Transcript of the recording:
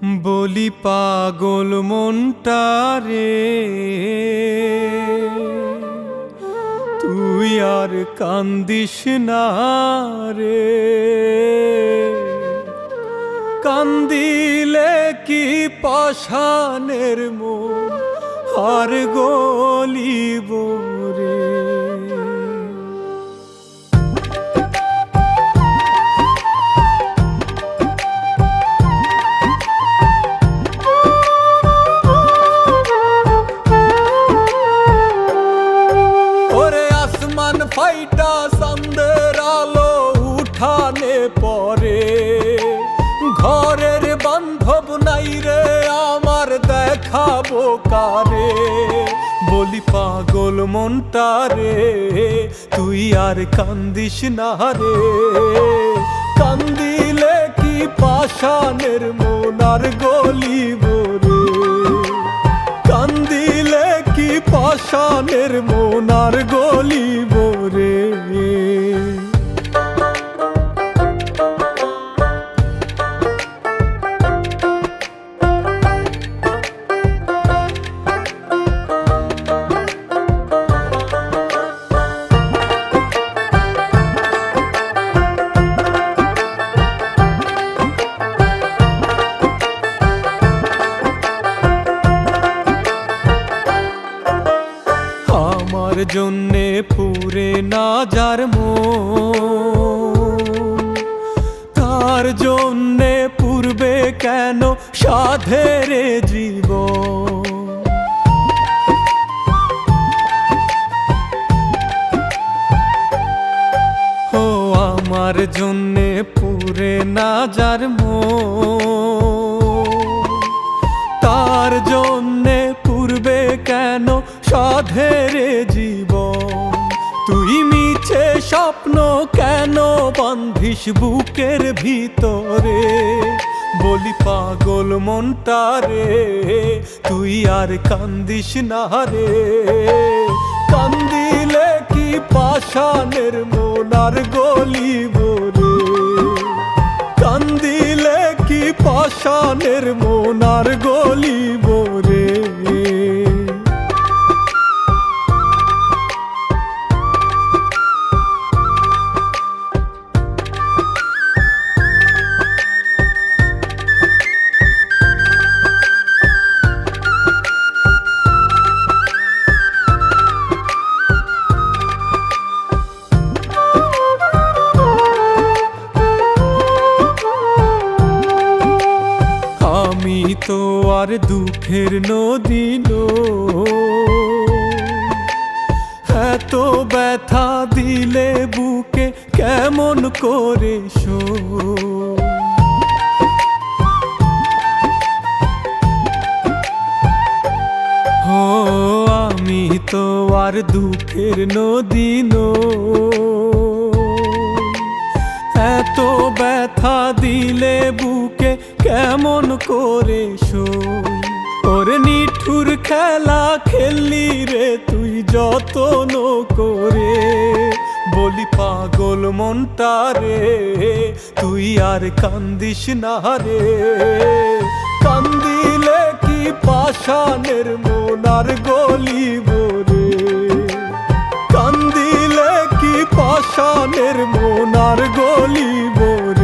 বলি পাগল মনটারে, তুই আর কান্দিস না রে। কান্দিলে কি পাষাণের মন আর গলিব রে। ফাইটা চাঁদের আলো উঠানে পরে, ঘরের বান্ধব নাই রে আমার দেখাবো কারে। বলি পাগল মনটারে, তুই আর কান্দিস না রে। কান্দিলে কি পাষাণের মন আর গলিব রে। কান্দিলে কি পাষাণের মন আর গলিব রে। আমার জন্যে পুরে না যার মন, তার জন্যে পূর্বে কেন সাধের জীবন। ও আমার জন্যে পুরে না যার মন, তার জন্যে পূর্বে কেন সাধের জীবন। তুই মিছে স্বপ্ন কেন বান্ধিস বুকের ভিতরে। বলি পাগল মনটারে, তুই আর কান্দিস না রে। কান্দিলে কি পাষাণের মন আর গলিব রে। কান্দিলে কি পাষাণের মন আর গলিব রে। আমি তো আর দুঃখের নদী এত ব্যথা দিলে বুকে কেমন করে শো। ও আমি তো আর দুঃখের নদী এত ব্যথা দিলে বুকে কেমন করে সই। ওরে নিঠুর খেলা খেললি রে তুই যতন করে। বলি পাগল মনটারে, তুই আর কান্দিস না রে। কান্দিলে কি পাষাণের মন আর গলিব রে। কান্দিলে কি পাষাণের মন আর গলিব রে।